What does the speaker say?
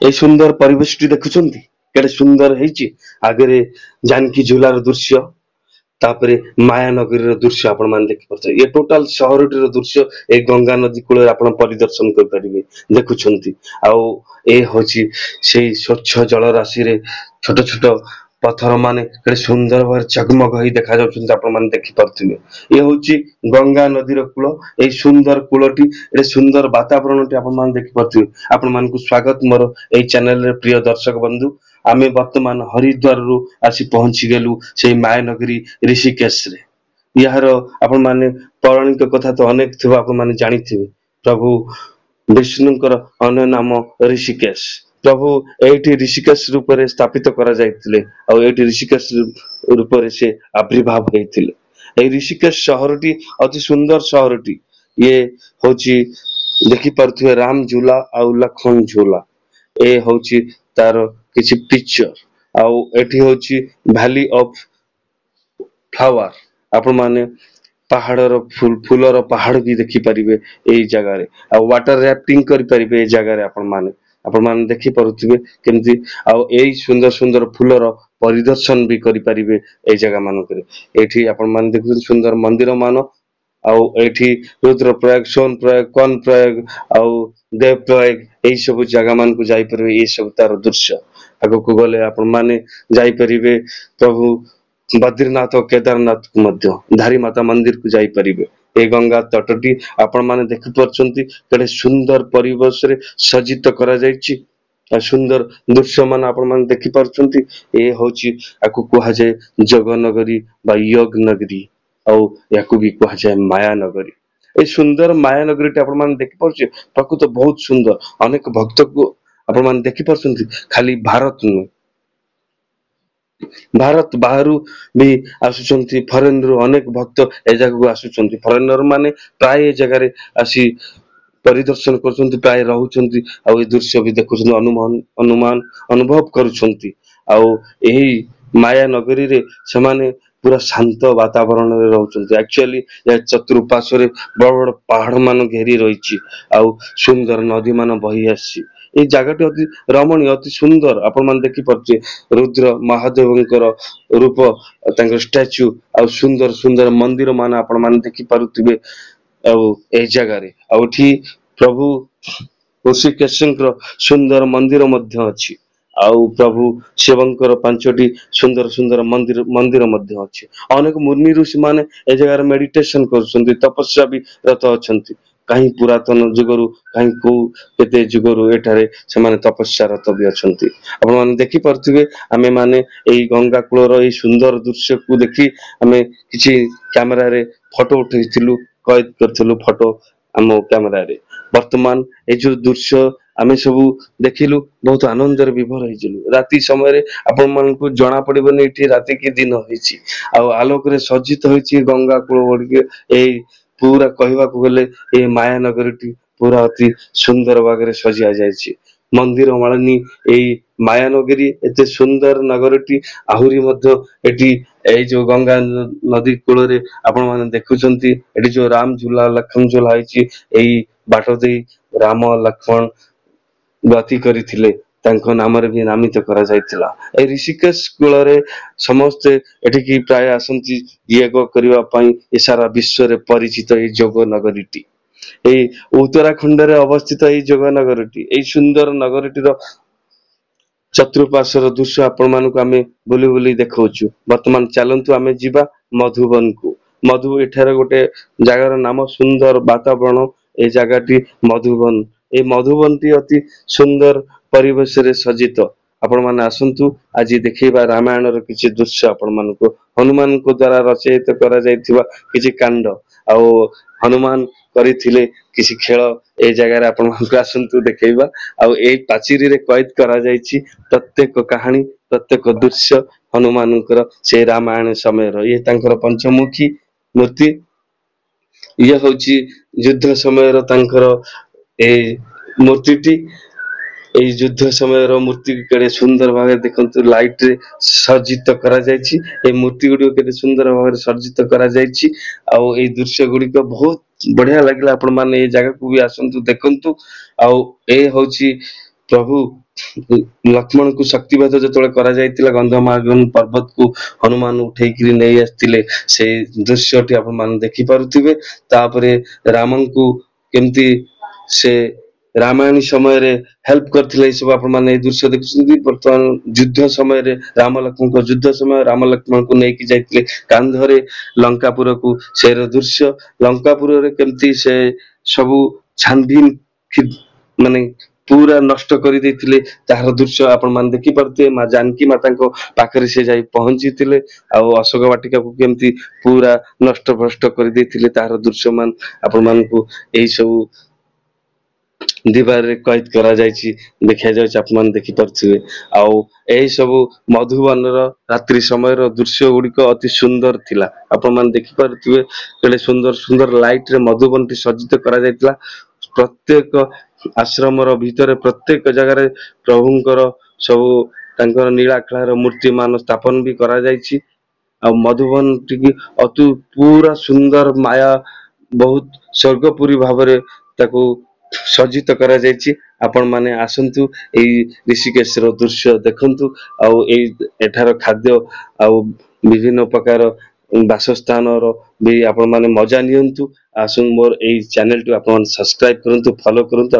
এই সুন্দর ପରିବେଶଟି ଦେଖୁଛନ୍ତି କେଡେ ସୁନ୍ଦର ହେଇଛି। ଆଗରେ ଜାନକୀ ଝୁଲାର ଦୃଶ୍ୟ, ତାପରେ ମାୟାନଗରୀର ଦୃଶ୍ୟ ଆପଣ ମାନେ ଦେଖିପାରୁଥିବେ। ଏ ଟୋଟାଲ ସହରଟିର ଦୃଶ୍ୟ ଏଇ ଗଙ୍ଗା ନଦୀ କୂଳରେ ଆପଣ ପରିଦର୍ଶନ କରିପାରିବେ ଦେଖୁଛନ୍ତି। ଆଉ ଏ ହଉଛି ସେଇ ସ୍ୱଚ୍ଛ ଜଳ ରାଶିରେ ଛୋଟ ଛୋଟ ପଥର ମାନେ କେଡେ ସୁନ୍ଦର ଭାବରେ ଜଗମଗ ହେଇ ଦେଖା ଯାଉଛନ୍ତି ଆପଣ ମାନେ ଦେଖିପାରୁଥିବେ। ଏ ହଉଛି ଗଙ୍ଗା ନଦୀର କୂଳ। ଏଇ ସୁନ୍ଦର କୂଳଟି, ଏ ସୁନ୍ଦର ବାତାବରଣଟି ଆପଣ ମାନେ ଦେଖିପାରୁଥିବେ। ଆପଣ ମାନଙ୍କୁ ସ୍ୱାଗତ ମୋର ଏଇ ଚ୍ୟାନେଲରେ ପ୍ରିୟ ଦର୍ଶକ ବନ୍ଧୁ। ଆମେ ବର୍ତ୍ତମାନ ହରିଦ୍ୱାରରୁ ଆସି ପହଞ୍ଚି ଗଲୁ ସେଇ ମାୟାନଗରୀ ଋଷିକେଶରେ। ଏହାର ଆପଣ ମାନେ ପୌରାଣିକ କଥା ତ ଅନେକ ଥିବ, ଆପଣ ମାନେ ଜାଣିଥିବେ। ପ୍ରଭୁ ବିଷ୍ଣୁଙ୍କର ଅନ୍ୟ ନାମ ଋଷିକେଶ। ପ୍ରଭୁ ଏଇଠି ଋଷିକେଶ ରୂପରେ ସ୍ଥାପିତ କରାଯାଇଥିଲେ, ଆଉ ଏଇଠି ଋଷିକେଶ ରୂପରେ ସେ ଆବିର୍ଭାବ ହେଇଥିଲେ। ଏଇ ଋଷିକେଶ ସହରଟି ଅତି ସୁନ୍ଦର ସହରଟି। ଇଏ ହଉଛି ଦେଖିପାରୁଥିବେ ରାମ ଝୁଲା ଆଉ ଲକ୍ଷ୍ମଣ ଝୁଲା। ଏ ହଉଛି ତାର କିଛି ପିକ୍ଚର। ଆଉ ଏଠି ହଉଛି ଭ୍ୟାଲି ଅଫ ଫ୍ଲାୱାର। ଆପଣ ମାନେ ପାହାଡର ଫୁଲର ପାହାଡ ବି ଦେଖିପାରିବେ ଏଇ ଜାଗାରେ। ଆଉ ୱାଟର ରାଫ୍ଟିଙ୍ଗ କରିପାରିବେ ଏଇ ଜାଗାରେ ଆପଣ ମାନେ ଦେଖିପାରୁଥିବେ କେମିତି। ଆଉ ଏଇ ସୁନ୍ଦର ସୁନ୍ଦର ଫୁଲର ପରିଦର୍ଶନ ବି କରିପାରିବେ ଏଇ ଜାଗା ମାନଙ୍କରେ। ଏଠି ଆପଣ ମାନେ ଦେଖୁଛନ୍ତି ସୁନ୍ଦର ମନ୍ଦିର ମାନ। ଆଉ ଏଠି ରୁଦ୍ରପ୍ରୟାଗ, ସୋନପ୍ରୟାଗ, କର୍ଣ୍ଣପ୍ରୟାଗ ଆଉ ଦେବପ୍ରୟାଗ ଏଇ ସବୁ ଜାଗା ମାନଙ୍କୁ ଯାଇପାରିବେ। ଏଇ ସବୁ ତାର ଦୃଶ୍ୟ। ଆଗକୁ ଗଲେ ଆପଣ ମାନେ ଯାଇପାରିବେ ପ୍ରଭୁ ବଦ୍ରିନାଥ ଓ କେଦାରନାଥକୁ ମଧ୍ୟ, ଧାରୀ ମାତା ମନ୍ଦିରକୁ ଯାଇପାରିବେ। ଏ ଗଙ୍ଗା ତଟଟି ଆପଣ ମାନେ ଦେଖିପାରୁଛନ୍ତି କେଡେ ସୁନ୍ଦର ପରିବେଶରେ ସଜ୍ଜିତ କରାଯାଇଛି। ଆଉ ସୁନ୍ଦର ଦୃଶ୍ୟ ମାନ ଆପଣ ମାନେ ଦେଖିପାରୁଛନ୍ତି। ଏ ହଉଛି ଆକୁ କୁହାଯାଏ ଜଗନଗରୀ ବା ୟୋଗ ନଗରୀ, ଆଉ ୟାକୁ ବି କୁହାଯାଏ ମାୟାନଗରୀ। ଏଇ ସୁନ୍ଦର ମାୟାନଗରୀଟି ଆପଣ ମାନେ ଦେଖିପାରୁଥିବେ, ପ୍ରକୃତ ବହୁତ ସୁନ୍ଦର। ଅନେକ ଭକ୍ତକୁ ଆପଣ ମାନେ ଦେଖିପାରୁଛନ୍ତି। ଖାଲି ଭାରତ ନୁହେଁ, ଭାରତ ବାହାରୁ ବି ଆସୁଛନ୍ତି। ଫରେନରୁ ଅନେକ ଭକ୍ତ ଏ ଜାଗାକୁ ଆସୁଛନ୍ତି। ଫରେନର ମାନେ ପ୍ରାୟ ଏ ଜାଗାରେ ଆସି ପରିଦର୍ଶନ କରୁଛନ୍ତି, ପ୍ରାୟ ରହୁଛନ୍ତି। ଆଉ ଏ ଦୃଶ୍ୟ ବି ଦେଖୁଛନ୍ତି, ଅନୁମାନ ଅନୁଭବ କରୁଛନ୍ତି। ଆଉ ଏହି ମାୟା ନଗରୀରେ ସେମାନେ ପୁରା ଶାନ୍ତ ବାତାବରଣରେ ରହୁଛନ୍ତି। ଆକ୍ଚୁଆଲି ଏହା ଚତୁଃପାର୍ଶ୍ୱରେ ବଡ ବଡ ପାହାଡ ମାନ ଘେରି ରହିଛି, ଆଉ ସୁନ୍ଦର ନଦୀ ମାନ ବହି ଆସିଛି। ଏଇ ଜାଗାଟି ଅତି ରମଣୀୟ, ଅତି ସୁନ୍ଦର। ଆପଣ ମାନେ ଦେଖିପାରୁଥିବେ ରୁଦ୍ର ମହାଦେବଙ୍କର ରୂପ, ତାଙ୍କର ଷ୍ଟାଚ୍ୟୁ, ଆଉ ସୁନ୍ଦର ସୁନ୍ଦର ମନ୍ଦିର ମାନ ଆପଣ ମାନେ ଦେଖିପାରୁଥିବେ। ଆଉ ଏଇ ଜାଗାରେ ଆଉ ଏଠି ପ୍ରଭୁ ଋଷିକେଶଙ୍କର ସୁନ୍ଦର ମନ୍ଦିର ମଧ୍ୟ ଅଛି। ଆଉ ପ୍ରଭୁ ଶିବଙ୍କର 5ଟି ସୁନ୍ଦର ସୁନ୍ଦର ମନ୍ଦିର ମଧ୍ୟ ଅଛି। ଅନେକ ମୁନି ଋଷି ମାନେ ଏ ଜାଗାରେ ମେଡିଟେସନ କରୁଛନ୍ତି, ତପସ୍ୟା ବି ରତ ଅଛନ୍ତି। କାହିଁ ପୁରାତନ ଯୁଗରୁ, କାହିଁ କୋଉ କେତେ ଯୁଗରୁ ଏଠାରେ ସେମାନେ ତପସ୍ୟାରତ ବି ଅଛନ୍ତି। ଆପଣ ମାନେ ଦେଖିପାରୁଥିବେ। ଆମେ ମାନେ ଏଇ ଗଙ୍ଗା କୂଳର ଏଇ ସୁନ୍ଦର ଦୃଶ୍ୟକୁ ଦେଖି ଆମେ କିଛି କ୍ୟାମେରାରେ ଫଟୋ ଉଠେଇଥିଲୁ, କଏଦ କରିଥିଲୁ ଫଟୋ ଆମ କ୍ୟାମେରାରେ। ବର୍ତ୍ତମାନ ଏଇ ଯୋଉ ଦୃଶ୍ୟ ଆମେ ସବୁ ଦେଖିଲୁ, ବହୁତ ଆନନ୍ଦରେ ବିଭୋର ହେଇଯିଲୁ। ରାତି ସମୟରେ ଆପଣ ମାନଙ୍କୁ ଜଣା ପଡିବନି ଏଠି ରାତି କି ଦିନ ହେଇଛି। ଆଉ ଆଲୋକରେ ସଜ୍ଜିତ ହେଇଛି ଗଙ୍ଗା କୂଳ ଗୁଡିକ। ଏଇ ପୁରା କହିବାକୁ ଗଲେ ଏଇ ମାୟାନଗରୀଟି ପୁରା ଅତି ସୁନ୍ଦର ଭାବରେ ସଜା ଯାଇଛି। ମନ୍ଦିର ମାଳିନୀ ଏଇ ମାୟାନଗରୀ ଏତେ ସୁନ୍ଦର ନଗରଟି। ଆହୁରି ମଧ୍ୟ ଏଠି ଏଇ ଯୋଉ ଗଙ୍ଗା ନଦୀ କୂଳରେ ଆପଣ ମାନେ ଦେଖୁଛନ୍ତି, ଏଠି ଯୋଉ ରାମ ଝୁଲା ଲକ୍ଷ୍ମଣ ଝୁଲା ହେଇଛି, ଏଇ ବାଟ ଦେଇ ରାମ ଲକ୍ଷ୍ମଣ ଗତି କରିଥିଲେ, ତାଙ୍କ ନାମରେ ବି ନାମିତ କରାଯାଇଥିଲା। ଏଇ ଋଷିକେଶ କୂଳରେ ସମସ୍ତେ ଏଠିକି ପ୍ରାୟ ଆସନ୍ତି ଯୋଗ କରିବା ପାଇଁ। ଏ ସାରା ବିଶ୍ୱରେ ପରିଚିତ ଏଇ ଯୋଗ ନଗରୀଟି। ଏଇ ଉତ୍ତରାଖଣ୍ଡରେ ଅବସ୍ଥିତ ଏଇ ଯୋଗ ନଗରଟି। ଏଇ ସୁନ୍ଦର ନଗରଟିର ଚତୁଃପାର୍ଶ୍ୱର ଦୃଶ୍ୟ ଆପଣ ମାନଙ୍କୁ ଆମେ ବୁଲି ବୁଲି ଦେଖଉଛୁ। ବର୍ତ୍ତମାନ ଚାଲନ୍ତୁ ଆମେ ଯିବା ମଧୁବନକୁ। ଏଠାରେ ଗୋଟେ ଜାଗାର ନାମ, ସୁନ୍ଦର ବାତାବରଣ। ଏଇ ଜାଗାଟି ମଧୁବନ। ଏଇ ମଧୁବନଟି ଅତି ସୁନ୍ଦର ପରିବେଶରେ ସଜ୍ଜିତ। ଆପଣ ମାନେ ଆସନ୍ତୁ, ଆଜି ଦେଖେଇବା ରାମାୟଣର କିଛି ଦୃଶ୍ୟ ଆପଣ ମାନଙ୍କୁ। ହନୁମାନଙ୍କ ଦ୍ଵାରା ରଚୟିତ କରାଯାଇଥିବା କିଛି କାଣ୍ଡ, ଆଉ ହନୁମାନ କରିଥିଲେ କିଛି ଖେଳ। ଏଇ ଜାଗାରେ ଆପଣ ମାନଙ୍କୁ ଆସନ୍ତୁ ଦେଖେଇବା। ଆଉ ଏଇ ପାଚିରିରେ କଏଦ କରାଯାଇଛି ପ୍ରତ୍ୟେକ କାହାଣୀ, ପ୍ରତ୍ୟେକ ଦୃଶ୍ୟ ହନୁମାନଙ୍କର ସେ ରାମାୟଣ ସମୟର। ଇଏ ତାଙ୍କର ପଞ୍ଚମୁଖୀ ମୂର୍ତ୍ତି। ଇଏ ହଉଛି ଯୁଦ୍ଧ ସମୟର ତାଙ୍କର ଏଇ ମୂର୍ତ୍ତିଟି। ଏଇ ଯୁଦ୍ଧ ସମୟର ମୂର୍ତ୍ତି କେଡେ ସୁନ୍ଦର ଭାବରେ ଦେଖନ୍ତୁ ଲାଇଟ ରେ ସଜ୍ଜିତ କରାଯାଇଛି। ଏଇ ମୂର୍ତ୍ତି ଗୁଡିକ କେତେ ସୁନ୍ଦର ଭାବରେ ସଜ୍ଜିତ କରାଯାଇଛି। ଆଉ ଏଇ ଦୃଶ୍ୟ ଗୁଡିକ ବହୁତ ବଢିଆ ଲାଗିଲା। ଆପଣ ମାନେ ଏଇ ଜାଗାକୁ ବି ଆସନ୍ତୁ ଦେଖନ୍ତୁ। ଆଉ ଏ ହଉଛି ପ୍ରଭୁ ଲକ୍ଷ୍ମଣଙ୍କୁ ଶକ୍ତିଭେଦ ଯେତେବେଳେ କରାଯାଇଥିଲା ଗନ୍ଧମାର୍ଦ୍ଦନ ପର୍ବତକୁ ହନୁମାନ ଉଠେଇକିରି ନେଇ ଆସିଥିଲେ ସେଇ ଦୃଶ୍ୟଟି ଆପଣ ମାନେ ଦେଖିପାରୁଥିବେ। ତାପରେ ରାମଙ୍କୁ କେମିତି ସେ ରାମାୟଣୀ ସମୟରେ ହେଲ୍ପ କରିଥିଲେ ଏଇ ସବୁ ଆପଣ ମାନେ ଏଇ ଦୃଶ୍ୟ ଦେଖୁଛନ୍ତି। ବର୍ତ୍ତମାନ ଯୁଦ୍ଧ ସମୟରେ ରାମ ଲକ୍ଷ୍ମଣଙ୍କ ଯୁଦ୍ଧ ସମୟ ରାମ ଲକ୍ଷ୍ମଣଙ୍କୁ ନେଇକି ଯାଇଥିଲେ କାନ୍ଧରେ ଲଙ୍କାପୁରକୁ ସେର ଦୃଶ୍ୟ ଲଙ୍କାପୁରରେ କେମିତି ସେ ସବୁ ଛାନଭିନ ମାନେ ପୁରା ନଷ୍ଟ କରିଦେଇଥିଲେ ତାହାର ଦୃଶ୍ୟ ଆପଣ ମାନେ ଦେଖିପାରୁଥିବେ। ମା ଜାନକୀ ମାତାଙ୍କ ପାଖରେ ସେ ଯାଇ ପହଞ୍ଚିଥିଲେ ଆଉ ଅଶୋକ ବାଟିକାକୁ କେମିତି ପୁରା ନଷ୍ଟ ଭ୍ରଷ୍ଟ କରିଦେଇଥିଲେ ତାହାର ଦୃଶ୍ୟମାନ ଆପଣ ମାନଙ୍କୁ ଏଇ ସବୁ ଦିବାରରେ କଏଦ କରାଯାଇଛି ଦେଖାଯାଉଛି ଆପଣ ମାନେ ଦେଖିପାରୁଥିବେ। ଆଉ ଏହି ସବୁ ମଧୁବନର ରାତ୍ରି ସମୟର ଦୃଶ୍ୟ ଗୁଡିକ ଅତି ସୁନ୍ଦର ଥିଲା ଆପଣ ମାନେ ଦେଖିପାରୁଥିବେ କେଡେ ସୁନ୍ଦର ସୁନ୍ଦର ଲାଇଟ ରେ ମଧୁବନଟି ସଜ୍ଜିତ କରାଯାଇଥିଲା। ପ୍ରତ୍ୟେକ ଆଶ୍ରମର ଭିତରେ ପ୍ରତ୍ୟେକ ଜାଗାରେ ପ୍ରଭୁଙ୍କର ସବୁ ତାଙ୍କର ନୀଳାଖଳାର ମୂର୍ତ୍ତି ମାନ ସ୍ଥାପନ ବି କରାଯାଇଛି। ଆଉ ମଧୁବନ ଟିକେ ଅତି ପୁରା ସୁନ୍ଦର ମାୟା ବହୁତ ସ୍ୱର୍ଗପୁରୀ ଭାବରେ ତାକୁ ସଜ୍ଜିତ କରାଯାଇଛି। ଆପଣ ମାନେ ଆସନ୍ତୁ ଏଇ ଋଷିକେଶର ଦୃଶ୍ୟ ଦେଖନ୍ତୁ ଆଉ ଏଠାର ଖାଦ୍ୟ ଆଉ ବିଭିନ୍ନ ପ୍ରକାର ବାସସ୍ଥାନର ବି ଆପଣ ମାନେ ମଜା ନିଅନ୍ତୁ। ଆସନ୍ତୁ ମୋର ଏଇ ଚ୍ୟାନେଲକୁ ଆପଣ ସବସ୍କ୍ରାଇବ କରନ୍ତୁ ଫଲୋ କରନ୍ତୁ।